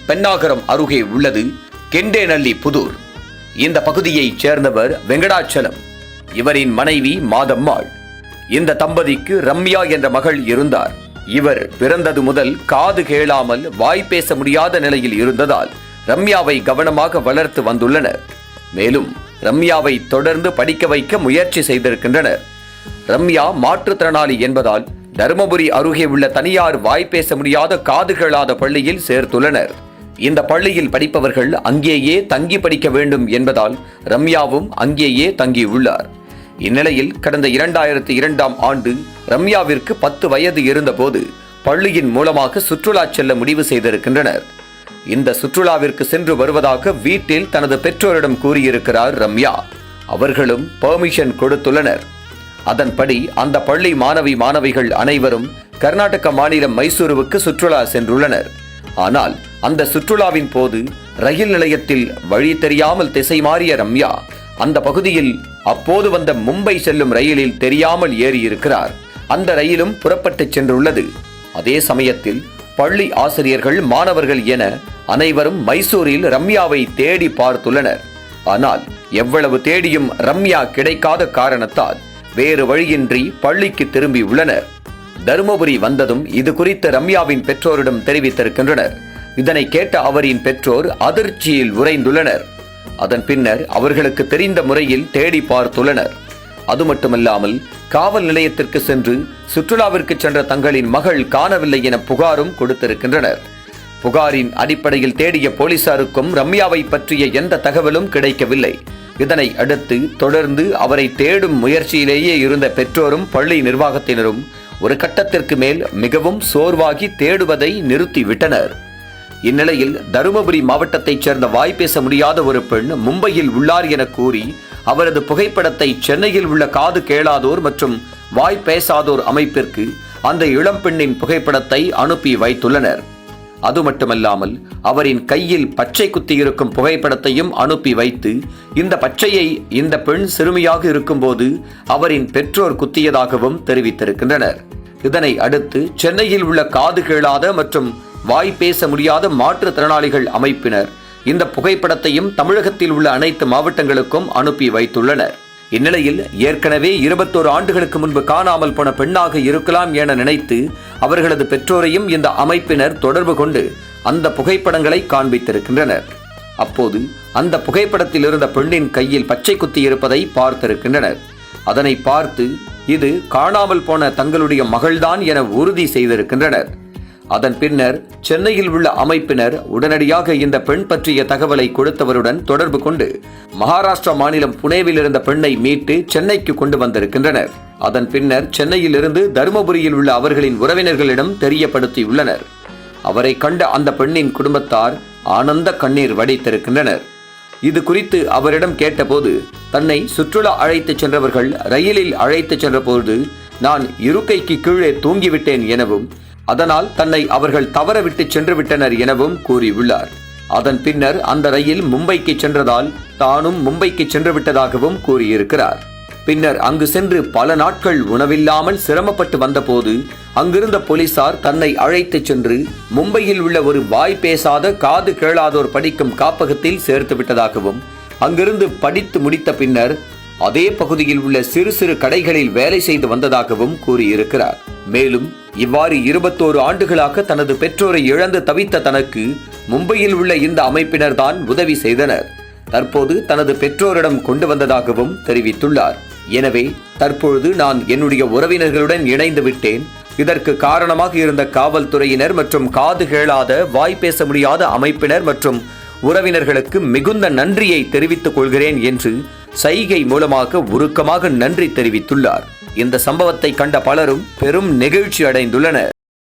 பென்னாகரம் அருகே உள்ளது கெண்டேநல்லி புதூர். இந்த பகுதியைச் சேர்ந்தவர் வெங்கடாச்சலம். இவரின் மனைவி மாதம்மாள். இந்த தம்பதிக்கு ரம்யா என்ற மகள் இருந்தார். இவர் பிறந்தது முதல் காது கேளாமல் வாய் பேச முடியாத நிலையில் இருந்ததால் ரம்யாவை கவனமாக வளர்த்து வந்துள்ளனர். மேலும் ரம்யாவை தொடர்ந்து படிக்க வைக்க முயற்சி செய்திருக்கின்றனர். ரம்யா மாற்றுத்திறனாளி என்பதால் தருமபுரி அருகே உள்ள தனியார் வாய் பேச முடியாத காது கேளாத பள்ளியில் சேர்த்துள்ளனர். இந்த பள்ளியில் படிப்பவர்கள் அங்கேயே தங்கி படிக்க வேண்டும் என்பதால் ரம்யாவும் அங்கேயே தங்கியுள்ளார். இந்நிலையில் கடந்த 2002ஆம் ஆண்டு ரம்யாவிற்கு 10 வயது இருந்தபோது பள்ளியின் மூலமாக சுற்றுலா செல்ல முடிவு செய்திருக்கின்றனர். இந்த சுற்றுலாவிற்கு சென்று வருவதாக வீட்டில் தனது பெற்றோரிடம் கூறியிருக்கிறார் ரம்யா. அவர்களும் பெர்மிஷன் கொடுத்துள்ளனர். அதன்படி அந்த பள்ளி மாணவிகள் அனைவரும் கர்நாடக மாநிலம் மைசூருவுக்கு சுற்றுலா சென்றுள்ளனர். ஆனால் அந்த சுற்றுலாவின் போது ரயில் நிலையத்தில் வழி தெரியாமல் திசை மாறிய ரம்யா அந்த பகுதியில் அப்போது வந்த மும்பை செல்லும் ரயிலில் தெரியாமல் ஏறியிருக்கிறார். அந்த ரயிலும் புறப்பட்டு சென்றுள்ளது. அதே சமயத்தில் பள்ளி ஆசிரியர்கள், மாணவர்கள் என அனைவரும் மைசூரில் ரம்யாவை தேடி பார்த்துள்ளனர். ஆனால் எவ்வளவு தேடியும் ரம்யா கிடைக்காத காரணத்தால் வேறு வழியின்றி பள்ளிக்கு திரும்பி உள்ளனர். தருமபுரி வந்ததும் இது குறித்து ரம்யாவின் பெற்றோரிடம் தெரிவித்திருக்கின்றனர். இதனை கேட்ட அவரின் பெற்றோர் அதிர்ச்சியில் உறைந்துள்ளனர். அதன் பின்னர் அவர்களுக்கு தெரிந்த முறையில் தேடி பார்த்துள்ளனர். அது மட்டுமல்லாமல் காவல் நிலையத்திற்கு சென்று சுற்றுலாவிற்கு சென்ற தங்களின் மகள் காணவில்லை என புகாரும் கொடுத்திருக்கின்றனர். புகாரின் அடிப்படையில் தேடிய போலீசாருக்கும் ரம்யாவை பற்றிய எந்த தகவலும் கிடைக்கவில்லை. இதனை அடுத்து தொடர்ந்து அவரை தேடும் முயற்சியிலேயே இருந்த பெற்றோரும் பள்ளி நிர்வாகத்தினரும் ஒரு கட்டத்திற்கு மேல் மிகவும் சோர்வாகி தேடுவதை நிறுத்திவிட்டனர். இந்நிலையில் தருமபுரி மாவட்டத்தைச் சேர்ந்த வாய் பேச முடியாத ஒரு பெண் மும்பையில் உள்ளார் என கூறி அவரது புகைப்படத்தை சென்னையில் உள்ள காது கேளாதோர் மற்றும் வாய் பேசாதோர் அமைப்பிற்கு அந்த இளம்பெண்ணின் புகைப்படத்தை அனுப்பி வைத்துள்ளனர். அது மட்டுமல்லாமல் அவரின் கையில் பச்சை குத்தி இருக்கும் புகைப்படத்தையும் அனுப்பி வைத்து இந்த பச்சையை இந்த பெண் சிறுமியாக இருக்கும்போது அவரின் பெற்றோர் குத்தியதாகவும் தெரிவித்திருக்கின்றனர். இதனை அடுத்து சென்னையில் உள்ள காது கேளாத மற்றும் வாய் பேச முடியாத மாற்றுத்திறனாளிகள் அமைப்பினர் இந்த புகைப்படத்தையும் தமிழகத்தில் உள்ள அனைத்து மாவட்டங்களுக்கும் அனுப்பி வைத்துள்ளனர். இந்நிலையில் ஏற்கனவே 21 ஆண்டுகளுக்கு முன்பு காணாமல் போன பெண்ணாக இருக்கலாம் என நினைத்து அவர்களது பெற்றோரையும் இந்த அமைப்பினர் தொடர்பு கொண்டு அந்த புகைப்படங்களை காண்பித்திருக்கின்றனர். அப்போது அந்த புகைப்படத்தில் இருந்த பெண்ணின் கையில் பச்சை குத்தி இருப்பதை பார்த்திருக்கின்றனர். அதனை பார்த்து இது காணாமல் போன தங்களுடைய மகள்தான் என உறுதி செய்திருக்கின்றனர். அதன் பின்னர் சென்னையில் உள்ள அமைப்பினர் உடனடியாக இந்த பெண் பற்றிய தகவலை கொடுத்தவருடன் தொடர்பு கொண்டு மகாராஷ்டிரா மாநிலம் புனேவில் இருந்த பெண்ணை மீட்டு சென்னைக்கு கொண்டு வந்திருக்கின்றனர். அதன் பின்னர் சென்னையில் இருந்து தருமபுரியில் உள்ள அவர்களின் உறவினர்களிடம் தெரியப்படுத்தியுள்ளனர். அவரை கண்ட அந்த பெண்ணின் குடும்பத்தார் ஆனந்த கண்ணீர் வடித்திருக்கின்றனர். இது குறித்து அவரிடம் கேட்டபோது தன்னை சுற்றுலா அழைத்துச் சென்றவர்கள் ரயிலில் அழைத்துச் சென்றபோது நான் இருக்கைக்கு கீழே தூங்கிவிட்டேன் எனவும் அதனால் தன்னை அவர்கள் தவற விட்டு சென்று விட்டனர் எனவும் கூறியுள்ளார். அதன் பின்னர் அந்த ரயில் மும்பைக்கு சென்றதால் தானும் மும்பைக்கு சென்று விட்டதாகவும் கூறியிருக்கிறார். பின்னர் அங்கு சென்று பல நாட்கள் உணவில்லாமல் சிரமப்பட்டு வந்தபோது அங்கிருந்த போலீசார் தன்னை அழைத்துச் சென்று மும்பையில் உள்ள ஒரு வாய் பேசாத காது கேளாதோர் படிக்கும் காப்பகத்தில் சேர்த்து விட்டதாகவும் அங்கிருந்து படித்து முடித்த பின்னர் அதே பகுதியில் உள்ள சிறு சிறு கடைகளில் வேலை செய்து வந்ததாகவும் கூறியிருக்கிறார். மேலும் இவ்வாறு 21 ஆண்டுகளாக தனது பெற்றோரை இழந்து தவித்த தனக்கு மும்பையில் உள்ள இந்த அமைப்பினர் தான் உதவி செய்தனர். தற்போது தனது பெற்றோரிடம் கொண்டு வந்ததாகவும் தெரிவித்துள்ளார். எனவே தற்பொழுது நான் என்னுடைய உறவினர்களுடன் இணைந்து விட்டேன். இதற்கு காரணமாக இருந்த காவல்துறையினர் மற்றும் காது கேளாத வாய் பேச முடியாத அமைப்பினர் மற்றும் உறவினர்களுக்கு மிகுந்த நன்றியை தெரிவித்துக் கொள்கிறேன் என்று சைகை மூலமாக உருக்கமாக நன்றி தெரிவித்துள்ளார். இந்த சம்பவத்தை கண்ட பலரும் பெரும் நெகிழ்ச்சி அடைந்துள்ளனர்.